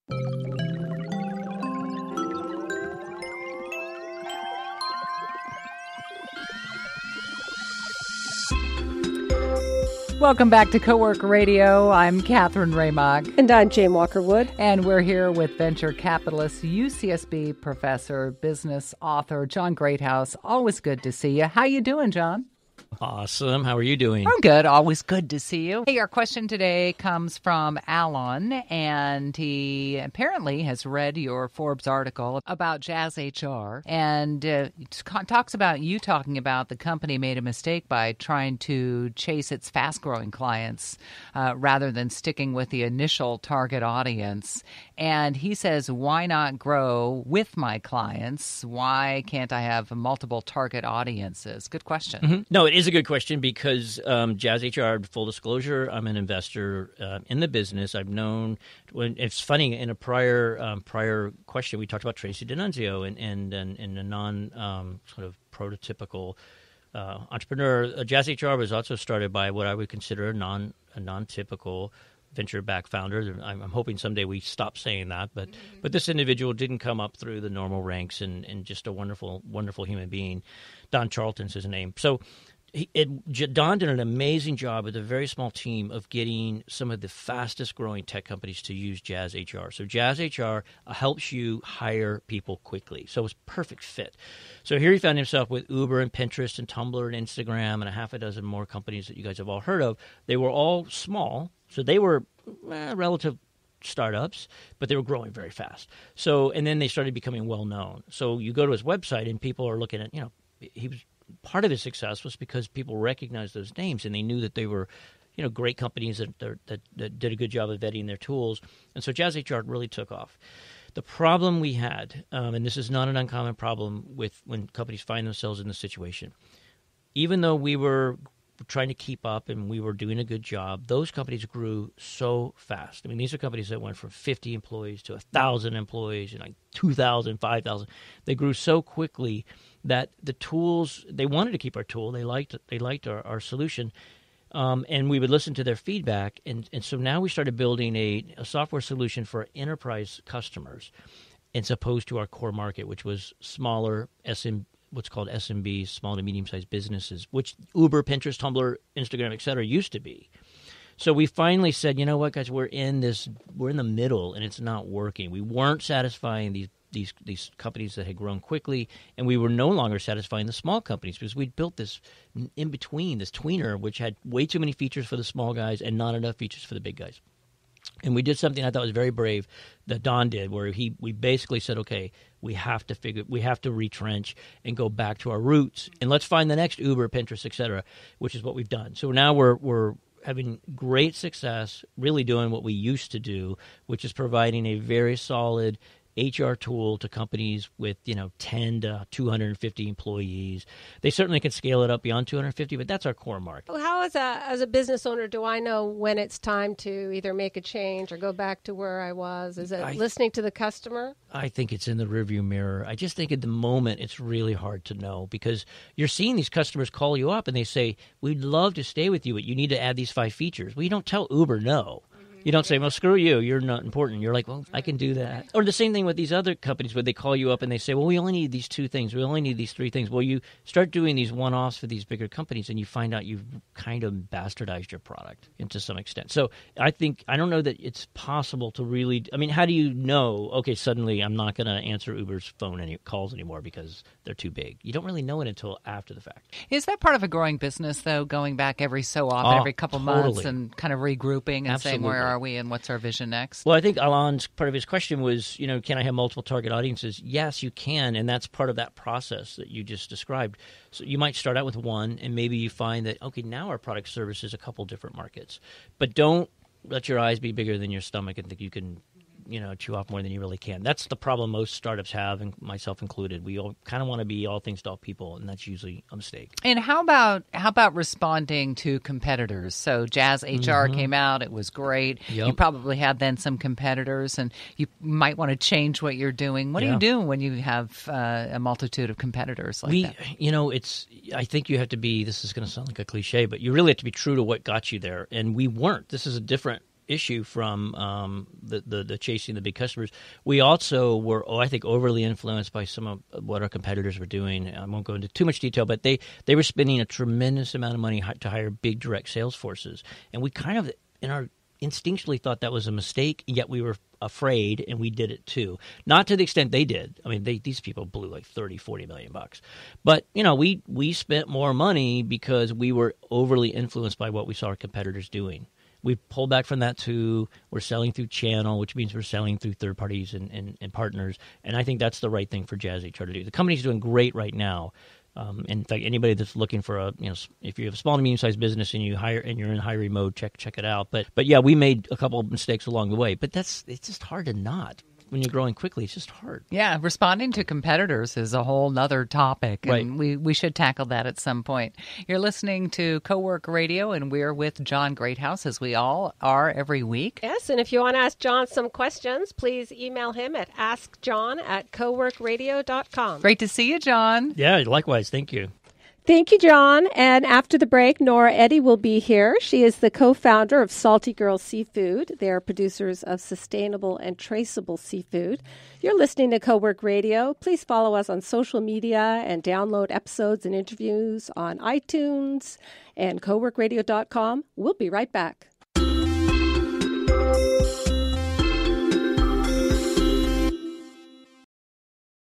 Welcome back to Coworker Radio. I'm Catherine Raymog. And I'm Jane Walker-Wood. And we're here with venture capitalist, UCSB professor, business author, John Greathouse. Always good to see you. How you doing, John? Awesome. How are you doing? I'm good. Always good to see you. Hey, our question today comes from Alan, and he apparently has read your Forbes article about JazzHR, and talks about you talking about the company made a mistake by trying to chase its fast-growing clients rather than sticking with the initial target audience. And he says, why not grow with my clients? Why can't I have multiple target audiences? Good question. Mm-hmm. No, it is a good question because JazzHR, full disclosure, I'm an investor in the business. I've known, it's funny, in a prior question, we talked about Tracy D'Annunzio and a non sort of prototypical entrepreneur. JazzHR was also started by what I would consider a non-typical venture-backed founder. I'm hoping someday we stop saying that, but this individual didn't come up through the normal ranks and just a wonderful, wonderful human being. Don Charlton's his name. So Don did an amazing job with a very small team of getting some of the fastest-growing tech companies to use JazzHR. So JazzHR helps you hire people quickly. So it was a perfect fit. So here he found himself with Uber and Pinterest and Tumblr and Instagram and a half a dozen more companies that you guys have all heard of. They were all small, so they were relative startups, but they were growing very fast. So, and then they started becoming well-known. So you go to his website and people are looking at, he was part of his success was because people recognized those names and they knew that they were, great companies that did a good job of vetting their tools. And so JazzHR really took off. The problem we had, and this is not an uncommon problem with when companies find themselves in this situation, even though we were trying to keep up and we were doing a good job, those companies grew so fast. I mean, these are companies that went from 50 employees to 1,000 employees and like 2,000, 5,000. They grew so quickly that the tools, they wanted to keep our tool. They liked our solution. And we would listen to their feedback. And so now we started building a software solution for enterprise customers as opposed to our core market, which was smaller what's called SMBs, small to medium-sized businesses, which Uber, Pinterest, Tumblr, Instagram, et cetera, used to be. So we finally said, you know what, guys, we're in the middle, and it's not working. We weren't satisfying these companies that had grown quickly, and we were no longer satisfying the small companies because we'd built this in between, this tweener, which had way too many features for the small guys and not enough features for the big guys. And we did something I thought was very brave that Don did, where we basically said, okay, we have to retrench and go back to our roots, and let's find the next Uber, Pinterest, et cetera, which is what we've done. So now we're having great success really doing what we used to do, which is providing a very solid HR tool to companies with 10 to 250 employees. They certainly can scale it up beyond 250, but that's our core market. How as a business owner do I know when it's time to either make a change or go back to where I was? Is it listening to the customer? I think it's in the rearview mirror. I just think at the moment it's really hard to know because you're seeing these customers call you up and they say, we'd love to stay with you, but you need to add these 5 features. Well, you don't tell Uber no. You don't say, well, screw you, you're not important. You're like, well, I can do that. Or the same thing with these other companies where they call you up and they say, well, we only need these 2 things. We only need these 3 things. Well, you start doing these one-offs for these bigger companies and you find out you've kind of bastardized your product to some extent. So I don't know that it's possible to really, how do you know, okay, suddenly I'm not going to answer Uber's calls anymore because they're too big? You don't really know it until after the fact. Is that part of a growing business, though, going back every so often, every couple months and kind of regrouping and saying, where are we and what's our vision next? Well, I think Alan's part of his question was, can I have multiple target audiences? Yes, you can, and that's part of that process that you just described. So you might start out with one, and maybe you find that, okay, now our product services a couple different markets. But don't let your eyes be bigger than your stomach and think you can chew off more than you really can. That's the problem most startups have, and myself included. We all kind of want to be all things to all people, and that's usually a mistake. And how about responding to competitors? So JazzHR came out. It was great. Yep. You probably had then some competitors, and you might want to change what you're doing. What do you do when you have a multitude of competitors like that? I think you have to be, this is going to sound like a cliche, but you really have to be true to what got you there. And we weren't. This is a different issue from the chasing the big customers. We also were, I think, overly influenced by some of what our competitors were doing. I won't go into too much detail, but they were spending a tremendous amount of money to hire big direct sales forces. And we kind of, instinctually thought that was a mistake, yet we were afraid, and we did it too. Not to the extent they did. I mean, these people blew like 30, 40 million bucks. But, we spent more money because we were overly influenced by what we saw our competitors doing. We pulled back from that too. We're selling through channel, which means we're selling through third parties and partners. And I think that's the right thing for JazzHR to do. The company's doing great right now. In fact, anybody that's looking for if you have a small to medium-sized business and you're in hiring mode, check it out. But yeah, we made a couple of mistakes along the way. But it's just hard to not. When you're growing quickly, it's just hard. Yeah, responding to competitors is a whole nother topic, and right. we should tackle that at some point. You're listening to Cowork Radio, and we're with John Greathouse, as we all are every week. Yes, and if you want to ask John some questions, please email him at askjohn@coworkradio.com. Great to see you, John. Yeah, likewise. Thank you. Thank you, John. And after the break, Nora Eddy will be here. She is the co-founder of Salty Girl Seafood. They are producers of sustainable and traceable seafood. You're listening to Cowork Radio. Please follow us on social media and download episodes and interviews on iTunes and coworkradio.com. We'll be right back.